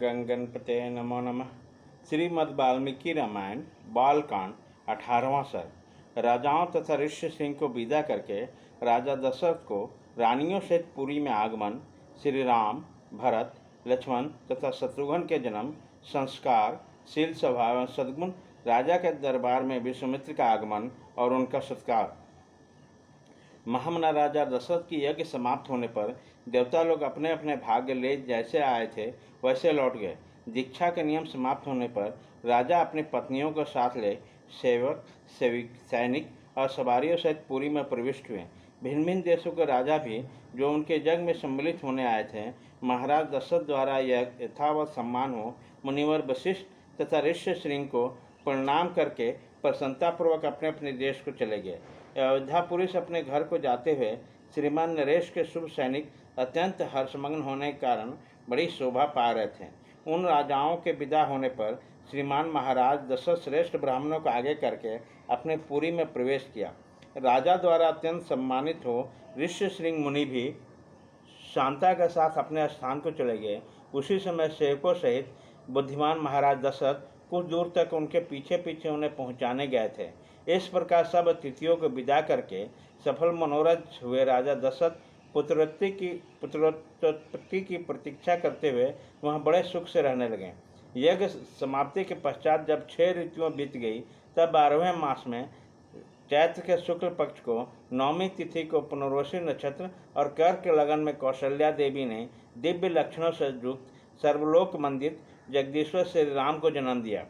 गणपते नमो नमः। श्रीमद् वाल्मीकि रामायण बालकांड 18वां सर्ग। राजाओं तथा ऋषि सिंह को विदा करके राजा दशरथ को रानियों सहित पुरी में आगमन, श्री राम, भरत, लक्ष्मण तथा शत्रुघ्न के जन्म, संस्कार, शील स्वभाव एवं सद्गुण, राजा के दरबार में विश्वामित्र का आगमन और उनका सत्कार। महामना राजा दशरथ की यज्ञ समाप्त होने पर देवता लोग अपने अपने भाग्य ले जैसे आए थे वैसे लौट गए। दीक्षा के नियम समाप्त होने पर राजा अपनी पत्नियों को साथ ले सेवक, सैनिक और सवारियों सहित पुरी में प्रविष्ट हुए। भिन्न भिन्न देशों के राजा भी जो उनके यज्ञ में सम्मिलित होने आए थे, महाराज दशरथ द्वारा यथावत सम्मान हो मुनिवर वशिष्ठ तथा ऋषि श्रृंग को प्रणाम करके प्रसन्नतापूर्वक अपने अपने देश को चले गए। अयोध्यापुरी से अपने घर को जाते हुए श्रीमान नरेश के शुभ सैनिक अत्यंत हर्षमग्न होने के कारण बड़ी शोभा पा रहे थे। उन राजाओं के विदा होने पर श्रीमान महाराज दशरथ श्रेष्ठ ब्राह्मणों को आगे करके अपने पुरी में प्रवेश किया। राजा द्वारा अत्यंत सम्मानित हो ऋषि श्रृंग मुनि भी शांता के साथ अपने स्थान को चले गए। उसी समय सेवकों सहित बुद्धिमान महाराज दशरथ कुछ दूर तक उनके पीछे पीछे उन्हें पहुंचाने गए थे। इस प्रकार सब अतिथियों को विदा करके सफल मनोरथ हुए राजा दशरथ पुत्रोत्पत्ति की प्रतीक्षा करते हुए वहाँ बड़े सुख से रहने लगे। यज्ञ समाप्ति के पश्चात जब 6 ऋतुएं बीत गई, तब 12वें मास में चैत्र के शुक्ल पक्ष को 9वीं तिथि को पुनर्वसु नक्षत्र और कर्क के लगन में कौशल्या देवी ने दिव्य लक्षणों से युक्त सर्वलोक मंदित जगदीश्वर श्री राम को जन्म दिया।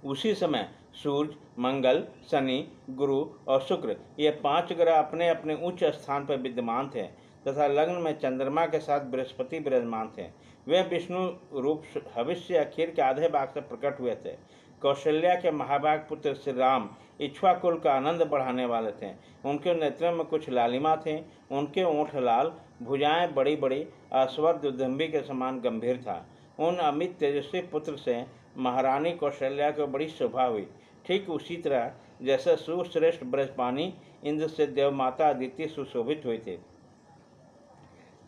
उसी समय सूर्य, मंगल, शनि, गुरु और शुक्र ये 5 ग्रह अपने अपने उच्च स्थान पर विद्यमान थे तथा लग्न में चंद्रमा के साथ बृहस्पति विराजमान थे। वे विष्णु रूप हविष्य अखीर के आधे भाग से प्रकट हुए थे। कौशल्या के महाभाग पुत्र श्री राम इक्ष्वाकुल का आनंद बढ़ाने वाले थे। उनके नेत्रों में कुछ लालिमा थे। उनके ओंठ लाल, भुजाएं बड़ी बड़ी, अस्वर दुर्दंभी के समान गंभीर था। उन अमित तेजस्वी पुत्र से महारानी कौशल्या को बड़ी शोभा हुई। ठीक उसी तरह जैसे सुश्रेष्ठ ब्रजपानी इंद्र से देवमाता अदिति सुशोभित हुई थी।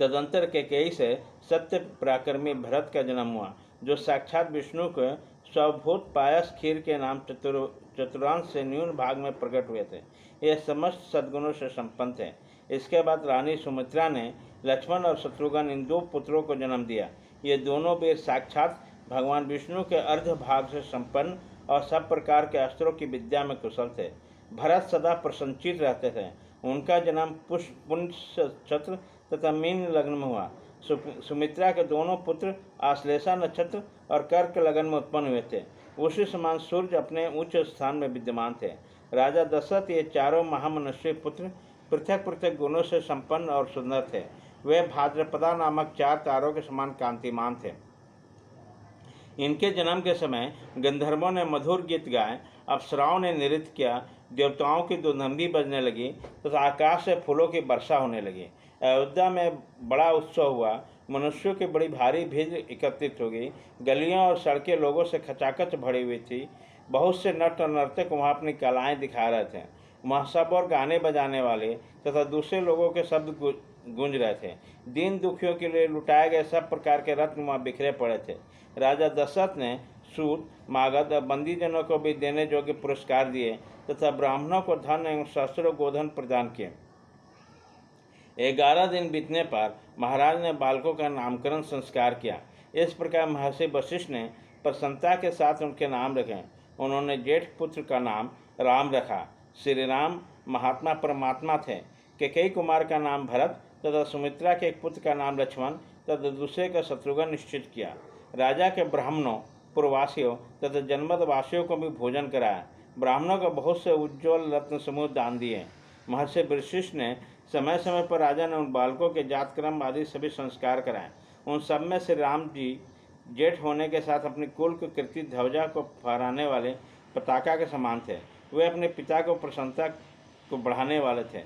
तदंतर केकई से सत्य पराक्रमी भरत का जन्म हुआ, जो साक्षात विष्णु के स्वभूत पायस खीर के नाम चतुरांश से न्यून भाग में प्रकट हुए थे। ये समस्त सद्गुणों से संपन्न थे। इसके बाद रानी सुमित्रा ने लक्ष्मण और शत्रुघ्न इन 2 पुत्रों को जन्म दिया। ये दोनों वीर साक्षात भगवान विष्णु के अर्ध भाग से संपन्न और सब प्रकार के अस्त्रों की विद्या में कुशल थे। भरत सदा प्रसन्नचित रहते थे। उनका जन्म पुष्य नक्षत्र तथा मीन लग्न में हुआ। सुमित्रा के दोनों पुत्र आश्लेषा नक्षत्र और कर्क लगन में उत्पन्न हुए थे। उसी समान सूर्य अपने उच्च स्थान में विद्यमान थे। राजा दशरथ ये चारों महामनुष्य पुत्र पृथक पृथक गुणों से संपन्न और सुंदर थे। वे भाद्रपदा नामक 4 तारों के समान कांतिमान थे। इनके जन्म के समय गंधर्वों ने मधुर गीत गाए, अप्सराओं ने नृत्य किया, देवताओं की दुर्दंभी बजने लगी तथा आकाश से फूलों की वर्षा होने लगी। अयोध्या में बड़ा उत्सव हुआ। मनुष्यों की बड़ी भारी भीड़ एकत्रित हो गई। गलियां और सड़कें लोगों से खचाखच भरी हुई थी। बहुत से नट और नर्तक वहाँ अपनी कलाएं दिखा रहे थे। वहाँ सब और गाने बजाने वाले तथा दूसरे लोगों के शब्द गूंज रहे थे। दीन दुखियों के लिए लुटाए गए सब प्रकार के रत्न वहाँ बिखरे पड़े थे। राजा दशरथ ने सूत, मागध और बंदीजनों को भी देने योग्य पुरस्कार दिए तथा ब्राह्मणों को धन एवं शस्त्र गोधन प्रदान किए। 11 दिन बीतने पर महाराज ने बालकों का नामकरण संस्कार किया। इस प्रकार महर्षि वशिष्ठ ने प्रसन्नता के साथ उनके नाम रखे। उन्होंने जेठ पुत्र का नाम राम रखा। श्री राम महात्मा परमात्मा थे। केकई कुमार का नाम भरत तथा सुमित्रा के एक पुत्र का नाम लक्ष्मण तथा दूसरे का शत्रुघ्न निश्चित किया। राजा के ब्राह्मणों, पूर्ववासियों तथा जनपदवासियों को भी भोजन कराया। ब्राह्मणों को बहुत से उज्ज्वल रत्न समूह दान दिए। महर्षि वशिष्ठ ने समय समय पर राजा ने उन बालकों के जातक्रम आदि सभी संस्कार कराए। उन सब में श्री राम जी जेठ होने के साथ अपनी कुल की कीर्ति ध्वजा को फहराने वाले पताका के समान थे। वे अपने पिता को प्रसन्नता को बढ़ाने वाले थे।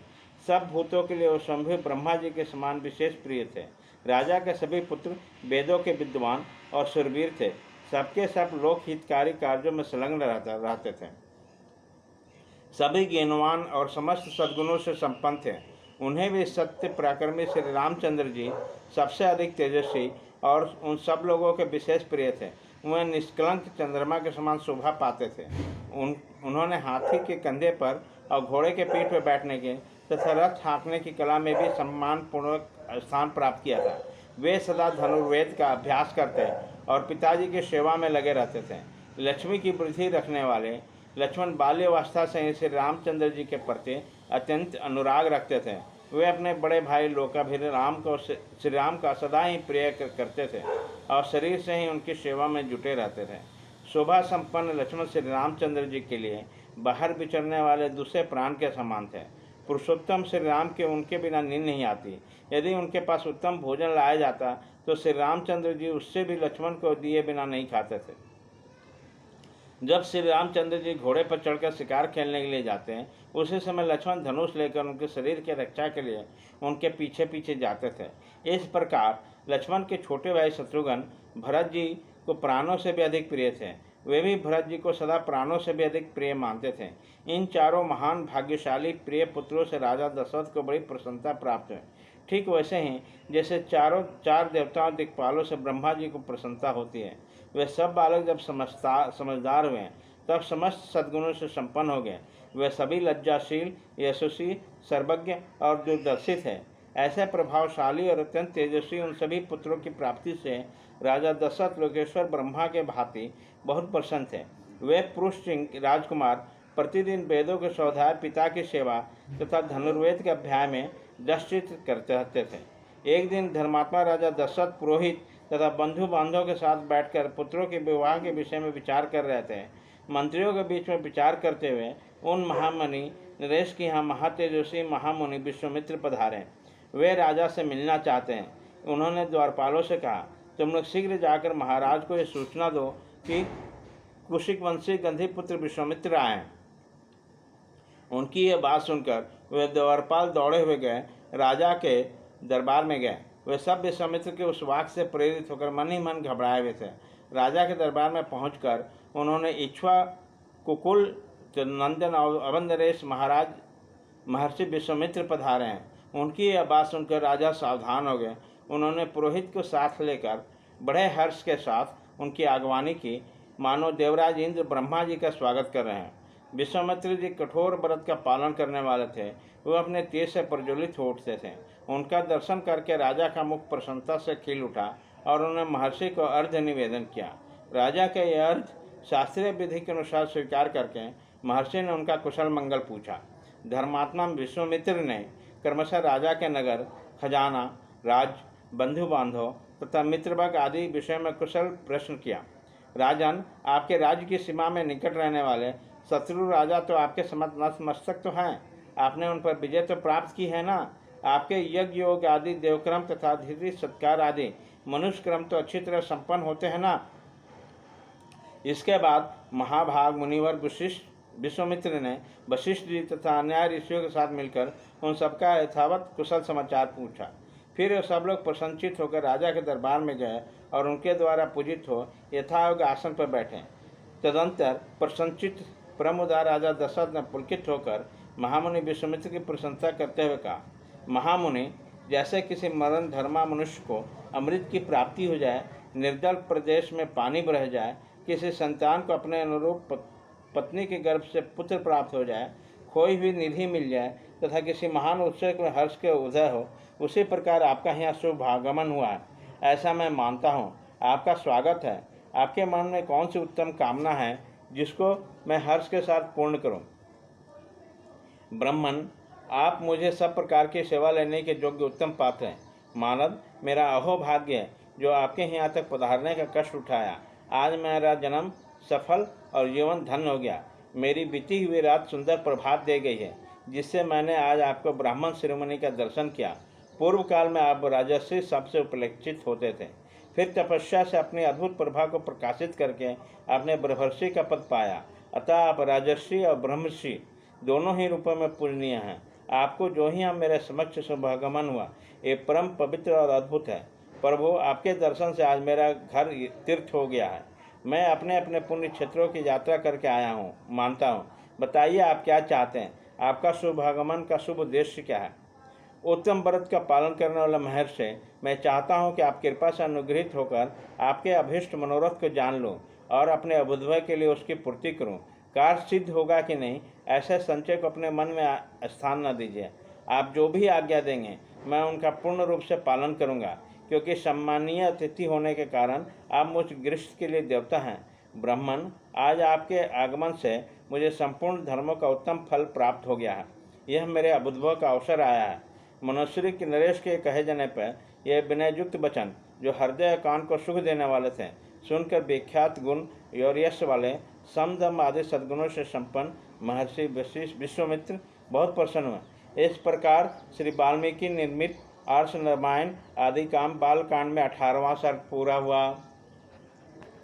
सब भूतों के लिए वो स्वयं ब्रह्मा जी के समान विशेष प्रिय थे। राजा के सभी पुत्र वेदों के विद्वान और शूरवीर थे। सबके सब लोक हितकारी कार्यों में संलग्न रहते थे। सभी ज्ञानवान और समस्त सद्गुणों से संपन्न थे। उन्हें भी सत्य पराक्रमी श्री रामचंद्र जी सबसे अधिक तेजस्वी और उन सब लोगों के विशेष प्रिय थे। वह निष्कलंक चंद्रमा के समान शोभा पाते थे। उन्होंने हाथी के कंधे पर और घोड़े के पीठ पर बैठने के तथा रथ हाँकने की कला में भी सम्मानपूर्वक स्थान प्राप्त किया था। वे सदा धनुर्वेद का अभ्यास करते और पिताजी की सेवा में लगे रहते थे। लक्ष्मी की वृद्धि रखने वाले लक्ष्मण बाल्यावस्था से ही श्री रामचंद्र जी के प्रति अत्यंत अनुराग रखते थे। वे अपने बड़े भाई लोकाभिराम को श्री राम का सदा ही प्रिय करते थे और शरीर से ही उनकी सेवा में जुटे रहते थे। शोभा संपन्न लक्ष्मण श्री रामचंद्र जी के लिए बाहर विचरने वाले दूसरे प्राण के समान थे। पुरुषोत्तम श्री राम के उनके बिना नींद नहीं आती। यदि उनके पास उत्तम भोजन लाया जाता तो श्री रामचंद्र जी उससे भी लक्ष्मण को दिए बिना नहीं खाते थे। जब श्री रामचंद्र जी घोड़े पर चढ़कर शिकार खेलने के लिए जाते हैं, उसी समय लक्ष्मण धनुष लेकर उनके शरीर की रक्षा के लिए उनके पीछे पीछे जाते थे। इस प्रकार लक्ष्मण के छोटे भाई शत्रुघ्न भरत जी को प्राणों से भी अधिक प्रिय थे। वे भी भरत जी को सदा प्राणों से भी अधिक प्रिय मानते थे। इन चारों महान भाग्यशाली प्रिय पुत्रों से राजा दशरथ को बड़ी प्रसन्नता प्राप्त है। ठीक वैसे ही जैसे चार देवताओं दिक्पालों से ब्रह्मा जी को प्रसन्नता होती है। वे सब बालक जब समझदार हुए तब समस्त सद्गुणों से संपन्न हो गए। वे सभी लज्जाशील, यशस्वी, सर्वज्ञ और दूरदर्शित हैं। ऐसे प्रभावशाली और अत्यंत तेजस्वी उन सभी पुत्रों की प्राप्ति से राजा दशरथ लोकेश्वर ब्रह्मा के भांति बहुत प्रसन्न थे। वे पुरुष राजकुमार प्रतिदिन वेदों के स्वाध्याय, पिता की सेवा तथा धनुर्वेद के अध्याय में दृष्टित करते रहते थे। एक दिन धर्मात्मा राजा दशरथ पुरोहित तथा बंधु बांधवों के साथ बैठकर पुत्रों के विवाह के विषय में विचार कर रहे थे। मंत्रियों के बीच में विचार करते हुए उन महामुनि नरेश की यहाँ महातेजस्वी महामुनि विश्वामित्र पधारे। वे राजा से मिलना चाहते हैं। उन्होंने द्वारपालों से कहा, तुम लोग शीघ्र जाकर महाराज को यह सूचना दो कि कुशिक वंशी गंधीपुत्र विश्वामित्र आए हैं। उनकी यह बात सुनकर वे द्वारपाल दौड़े हुए गए, राजा के दरबार में गए। वे सब विश्वामित्र के उस वाक्य से प्रेरित होकर मन ही मन घबराए हुए थे। राजा के दरबार में पहुंचकर उन्होंने इक्ष्वा कुकुल नंदन और अवंदरेश महाराज महर्षि विश्वामित्र पधारे हैं, उनकी यह बात सुनकर राजा सावधान हो गए। उन्होंने पुरोहित को साथ लेकर बड़े हर्ष के साथ उनकी आगवानी की, मानो देवराज इंद्र ब्रह्मा जी का स्वागत कर रहे हैं। विश्वामित्र जी कठोर व्रत का पालन करने वाले थे। वे अपने तेज से प्रज्वलित हो उठते थे। उनका दर्शन करके राजा का मुख प्रसन्नता से खिल उठा और उन्होंने महर्षि को अर्घ्य निवेदन किया। राजा के यह अर्घ्य शास्त्रीय विधि के अनुसार स्वीकार करके महर्षि ने उनका कुशल मंगल पूछा। धर्मात्मा विश्वामित्र ने क्रमशः राजा के नगर, खजाना, राज, बंधु बांधव तथा मित्रवर्ग आदि विषय में कुशल प्रश्न किया। राजन, आपके राज्य की सीमा में निकट रहने वाले शत्रु राजा तो आपके नतमस्तक तो हैं। आपने उन पर विजय तो प्राप्त की है ना। आपके यज्ञ योग आदि देवक्रम तथा अतिथि सत्कार आदि मनुष्य क्रम तो अच्छी तरह संपन्न होते हैं ना। इसके बाद महाभाग मुनिवर विश्वामित्र ने वशिष्ठ जी तथा अन्य ऋषियों के साथ मिलकर उन सबका यथावत कुशल समाचार पूछा। फिर वे सब लोग प्रसन्नचित होकर राजा के दरबार में गए और उनके द्वारा पूजित हो यथायोग आसन पर बैठे। तदंतर प्रसन्नचित परमउदार राजा दशरथ ने पुलकित होकर महामुनि विश्वामित्र की प्रशंसा करते हुए कहा, महामुनि, जैसे किसी मरण धर्मा मनुष्य को अमृत की प्राप्ति हो जाए, निर्जल प्रदेश में पानी बह जाए, किसी संतान को अपने अनुरूप पत्नी के गर्भ से पुत्र प्राप्त हो जाए, खोई हुई निधि मिल जाए तथा किसी महान उत्सव में हर्ष के उदय हो, उसी प्रकार आपका यहाँ शुभ आगमन हुआ है, ऐसा मैं मानता हूँ। आपका स्वागत है। आपके मन में कौन सी उत्तम कामना है जिसको मैं हर्ष के साथ पूर्ण करूँ? ब्राह्मण, आप मुझे सब प्रकार की सेवा लेने के योग्य उत्तम पात्र हैं। मानव, मेरा अहोभाग्य है जो आपके यहाँ तक पधारने का कष्ट उठाया। आज मेरा जन्म सफल और जीवन धन्य हो गया। मेरी बीती हुई रात सुंदर प्रभात दे गई है, जिससे मैंने आज आपको ब्राह्मण शिरोमणि का दर्शन किया। पूर्व काल में आप राजर्षि सबसे उपलक्षित होते थे, फिर तपस्या से अपनी अद्भुत प्रभा को प्रकाशित करके आपने ब्रह्मर्षि का पद पाया। अतः आप राजर्षि और ब्रह्मर्षि दोनों ही रूपों में पूजनीय हैं। आपको जो ही हम मेरे समक्ष शुभागमन हुआ, ये परम पवित्र और अद्भुत है। प्रभु, आपके दर्शन से आज मेरा घर तीर्थ हो गया है। मैं अपने अपने पुण्य क्षेत्रों की यात्रा करके आया हूँ, मानता हूँ। बताइए, आप क्या चाहते हैं? आपका शुभागमन का शुभ उद्देश्य क्या है? उत्तम व्रत का पालन करने वाला महर्षि, मैं चाहता हूँ कि आप कृपा से अनुग्रहित होकर आपके अभीष्ट मनोरथ को जान लूँ और अपने अभ्युदय के लिए उसकी पूर्ति करूँ। कार्य सिद्ध होगा कि नहीं, ऐसे संचय को अपने मन में स्थान न दीजिए। आप जो भी आज्ञा देंगे मैं उनका पूर्ण रूप से पालन करूँगा, क्योंकि सम्मानीय अतिथि होने के कारण आप मुझ गृहस्थ के लिए देवता हैं। ब्राह्मण, आज आपके आगमन से मुझे संपूर्ण धर्मों का उत्तम फल प्राप्त हो गया है। यह मेरे अभ्युदय का अवसर आया है। मनुष्य के नरेश के कहे जाने पर यह विनययुक्त वचन, जो हृदय कान को सुख देने वाले थे, सुनकर विख्यात गुण और यश वाले समदम आदि सद्गुणों से संपन्न महर्षि विश्वामित्र बहुत प्रसन्न हुए। इस प्रकार श्री वाल्मीकि निर्मित आर्ष रामायण आदि काम बाल कांड में 18वां सर्ग पूरा हुआ।